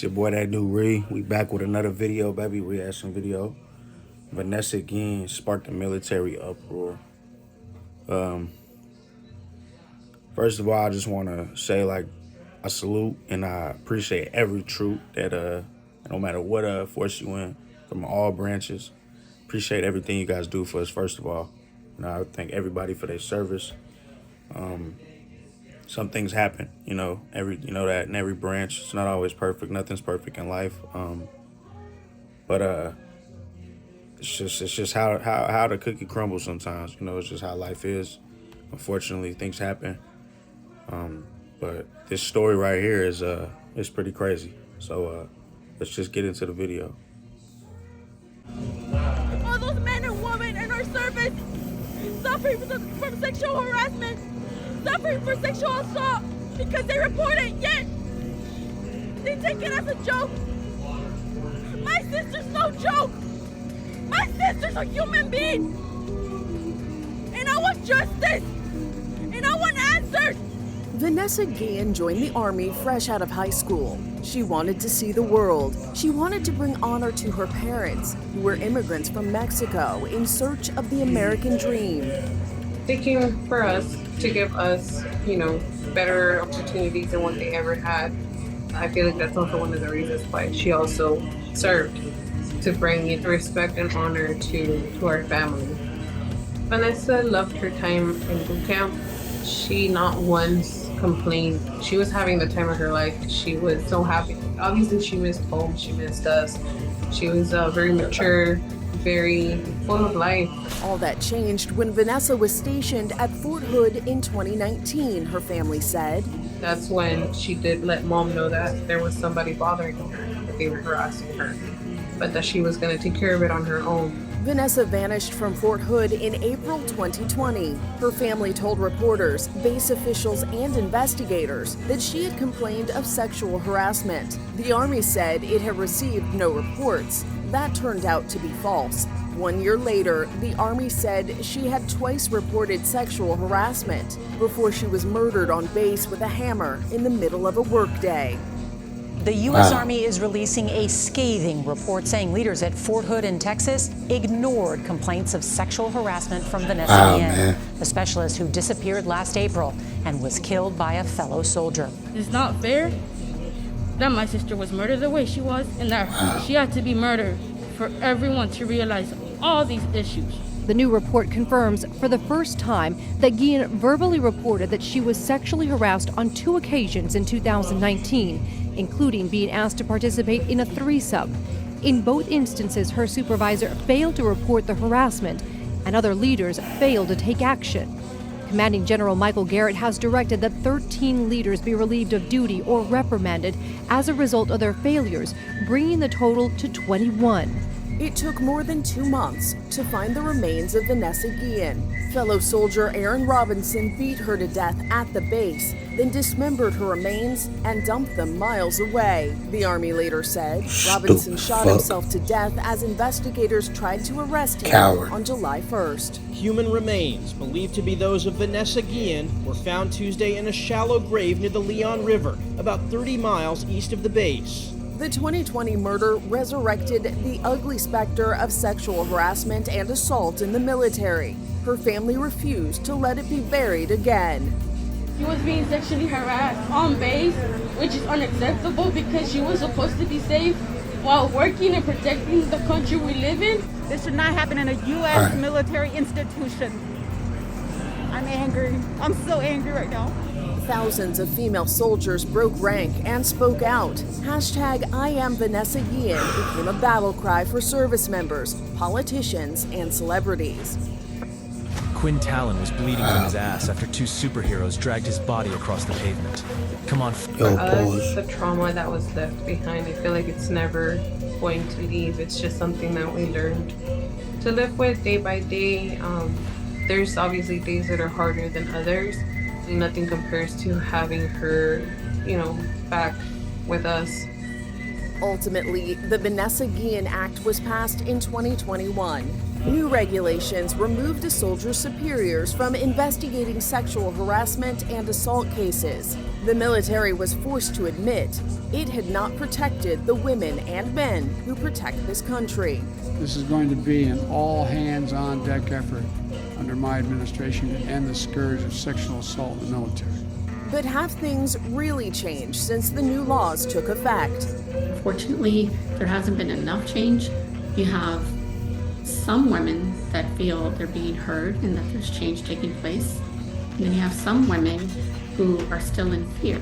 It's your boy, that new Ree. We back with another video, baby. Reaction video. Vanessa again sparked a military uproar. First of all, I just want to say, I salute and I appreciate every troop that, no matter what force you in, from all branches. Appreciate everything you guys do for us, first of all. And I thank everybody for their service. Some things happen, that in every branch. It's not always perfect. Nothing's perfect in life. But it's just how the cookie crumbles sometimes. It's just how life is. Unfortunately, things happen. But this story right here is pretty crazy. So let's just get into the video. All those men and women in our service suffering from sexual harassment, suffering for sexual assault because they report it, yet they take it as a joke. My sister's no joke. My sister's a human being. And I want justice. And I want answers. Vanessa Guillen joined the Army fresh out of high school. She wanted to see the world. She wanted to bring honor to her parents, who were immigrants from Mexico in search of the American dream. They came for us to give us, better opportunities than what they ever had. I feel like that's also one of the reasons why she also served, to bring respect and honor to our family. Vanessa loved her time in boot camp. She not once complained. She was having the time of her life. She was so happy. Obviously, she missed home. She missed us. She was very mature, very full of life. All that changed when Vanessa was stationed at Fort Hood in 2019, her family said. That's when she did let mom know that there was somebody bothering her, that they were harassing her, but that she was going to take care of it on her own. Vanessa vanished from Fort Hood in April 2020. Her family told reporters, base officials, and investigators that she had complained of sexual harassment. The Army said it had received no reports. That turned out to be false. 1 year later, the Army said she had twice reported sexual harassment before she was murdered on base with a hammer in the middle of a workday. The U.S. Army is releasing a scathing report saying leaders at Fort Hood in Texas ignored complaints of sexual harassment from Vanessa Guillen, a specialist who disappeared last April and was killed by a fellow soldier. It's not fair that my sister was murdered the way she was, and that she had to be murdered for everyone to realize all these issues. The new report confirms for the first time that Guillen verbally reported that she was sexually harassed on 2 occasions in 2019, including being asked to participate in a threesome. In both instances, her supervisor failed to report the harassment, and other leaders failed to take action. Commanding General Michael Garrett has directed that 13 leaders be relieved of duty or reprimanded as a result of their failures, bringing the total to 21. It took more than 2 months to find the remains of Vanessa Guillen. Fellow soldier Aaron Robinson beat her to death at the base, then dismembered her remains and dumped them miles away. The Army later said Robinson shot himself to death as investigators tried to arrest him on July 1st. Human remains, believed to be those of Vanessa Guillen, were found Tuesday in a shallow grave near the Leon River, about 30 miles east of the base. The 2020 murder resurrected the ugly specter of sexual harassment and assault in the military. Her family refused to let it be buried again. She was being sexually harassed on base, which is unacceptable because she was supposed to be safe while working and protecting the country we live in. This should not happen in a U.S. military institution. I'm angry. I'm so angry right now. Thousands of female soldiers broke rank and spoke out. Hashtag I am Vanessa Guillen became a battle cry for service members, politicians, and celebrities. Quinn Talon was bleeding from his ass after 2 superheroes dragged his body across the pavement. Come on. For us, the trauma that was left behind, I feel like it's never going to leave. It's just something that we learned to live with day by day. There's obviously days that are harder than others. Nothing compares to having her, back with us. Ultimately, the Vanessa Guillen Act was passed in 2021. New regulations removed a soldier's superiors from investigating sexual harassment and assault cases. The military was forced to admit it had not protected the women and men who protect this country. This is going to be an all-hands-on-deck effort under my administration to end the scourge of sexual assault in the military. But have things really changed since the new laws took effect? Unfortunately, there hasn't been enough change. You have some women that feel they're being heard and that there's change taking place. And then you have some women who are still in fear.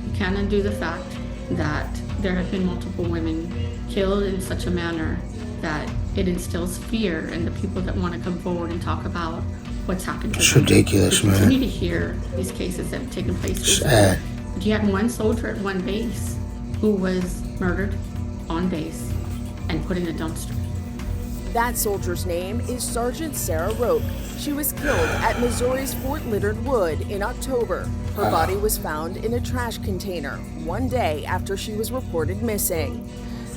You can't undo the fact that there have been multiple women killed in such a manner that it instills fear in the people that want to come forward and talk about what's happened to them. It's ridiculous, we man. continue to hear these cases that have taken place. Sad. But you had one soldier at one base who was murdered on base and put in a dumpster. That soldier's name is Sergeant Sarah Roque. She was killed at Missouri's Fort Leonard Wood in October. Her body was found in a trash container 1 day after she was reported missing.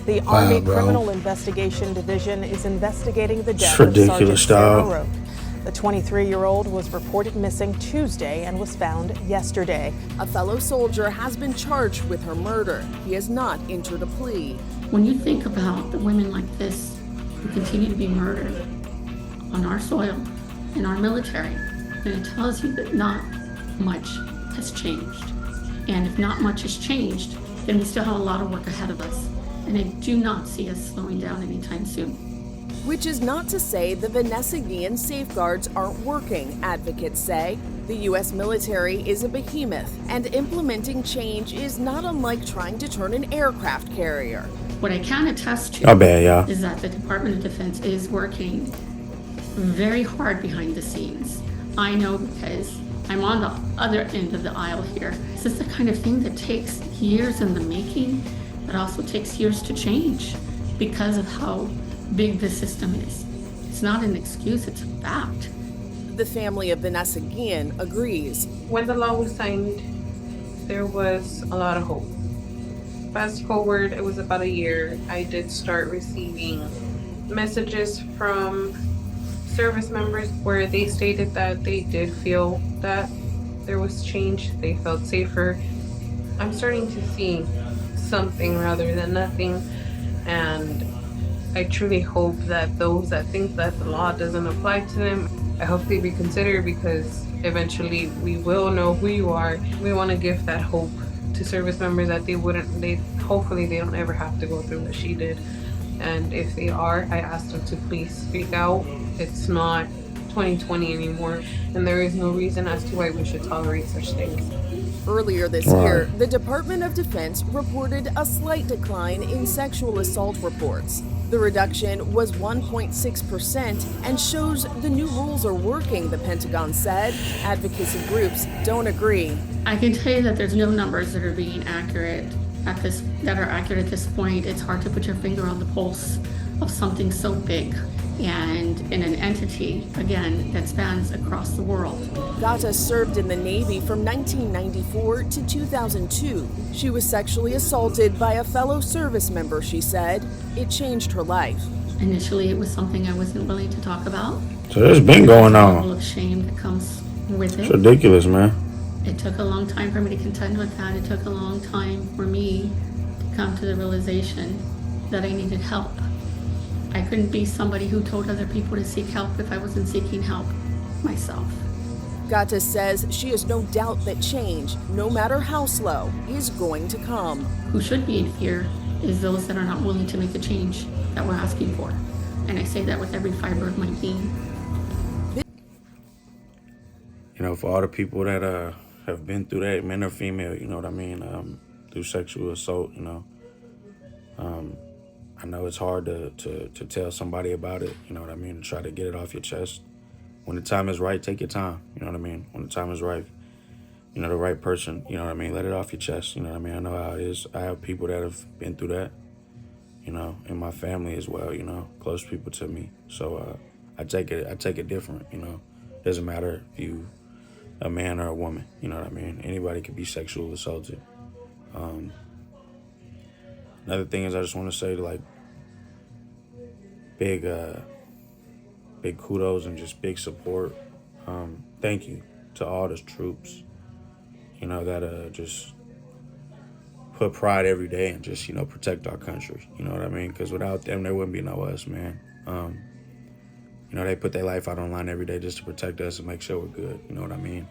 The Army Criminal Investigation Division is investigating the death It's ridiculous, of Sergeant Sarah dog. Roque. The 23-year-old was reported missing Tuesday and was found yesterday. A fellow soldier has been charged with her murder. He has not entered a plea. When you think about the women like this who continue to be murdered on our soil, in our military, then it tells you that not much has changed. And if not much has changed, then we still have a lot of work ahead of us. And I do not see us slowing down anytime soon. Which is not to say the Vanessa Guillen safeguards aren't working, advocates say. The U.S. military is a behemoth, and implementing change is not unlike trying to turn an aircraft carrier. What I can attest to is that the Department of Defense is working very hard behind the scenes. I know because I'm on the other end of the aisle here. This is the kind of thing that takes years in the making, but also takes years to change because of how big the system is. It's not an excuse, it's a fact. The family of Vanessa Guillen agrees. When the law was signed, there was a lot of hope. Fast forward, it was about a year, I did start receiving messages from service members where they stated that they did feel that there was change, they felt safer. I'm starting to see something rather than nothing, and I truly hope that those that think that the law doesn't apply to them, I hope they reconsider, because eventually we will know who you are. We want to give that hope to service members that hopefully they don't ever have to go through what she did. And if they are, I ask them to please speak out. It's not 2020 anymore, and there is no reason as to why we should tolerate such things. Earlier this year, the Department of Defense reported a slight decline in sexual assault reports. The reduction was 1.6% and shows the new rules are working, the Pentagon said. Advocacy groups don't agree. I can tell you that there's no numbers that are being accurate at this point. It's hard to put your finger on the pulse of something so big and in an entity, again, that spans across the world. Gata served in the Navy from 1994 to 2002. She was sexually assaulted by a fellow service member, she said. It changed her life. Initially, it was something I wasn't willing to talk about. So there's been going There's a on. level of shame that comes with it. It's ridiculous, man. It took a long time for me to contend with that. It took a long time for me to come to the realization that I needed help. I couldn't be somebody who told other people to seek help if I wasn't seeking help myself. Gata says she has no doubt that change, no matter how slow, is going to come. Who should be in fear is those that are not willing to make the change that we're asking for. And I say that with every fiber of my being. You know, for all the people that have been through that, men or female, you know what I mean, through sexual assault, you know, I know it's hard to tell somebody about it, you know what I mean, to try to get it off your chest. When the time is right, take your time, you know what I mean? When the time is right, you know, the right person, you know what I mean, let it off your chest, you know what I mean? I know how it is. I have people that have been through that, you know, in my family as well, you know, close people to me. So I take it different, you know. Doesn't matter if you a man or a woman, you know what I mean? Anybody could be sexually assaulted. Another thing is I just want to say, like, big kudos and just big support. Thank you to all the troops, you know, that just put pride every day and just, you know, protect our country. You know what I mean? Because without them, there wouldn't be no us, man. You know, they put their life out on line every day just to protect us and make sure we're good. You know what I mean?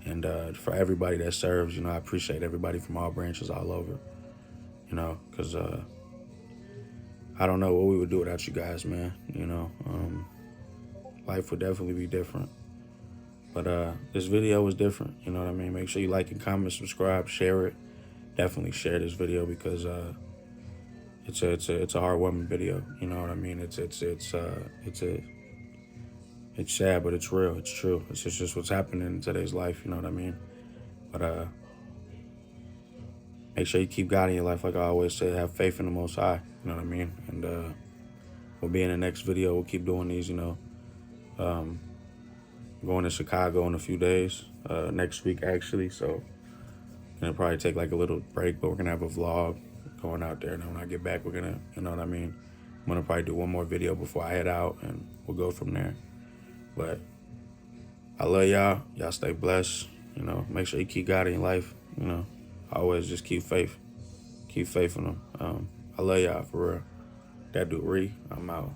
And for everybody that serves, you know, I appreciate everybody from all branches all over. You know, because I don't know what we would do without you guys, man. You know, life would definitely be different. But this video was different. You know what I mean? Make sure you like and comment, subscribe, share it. Definitely share this video because it's a heartwarming video. You know what I mean? It's sad, but it's real. It's true. It's just what's happening in today's life. You know what I mean? But make sure you keep God in your life, like I always say. Have faith in the Most High. You know what I mean? And we'll be in the next video. We'll keep doing these. You know, going to Chicago in a few days. Next week actually. So gonna probably take like a little break, but we're gonna have a vlog going out there. And then when I get back, we're gonna, you know what I mean? I'm gonna probably do one more video before I head out, and we'll go from there. But I love y'all. Y'all stay blessed. You know, make sure you keep God in your life. You know, always just keep faith. Keep faith in them. I love y'all for real. That dude Ree, I'm out.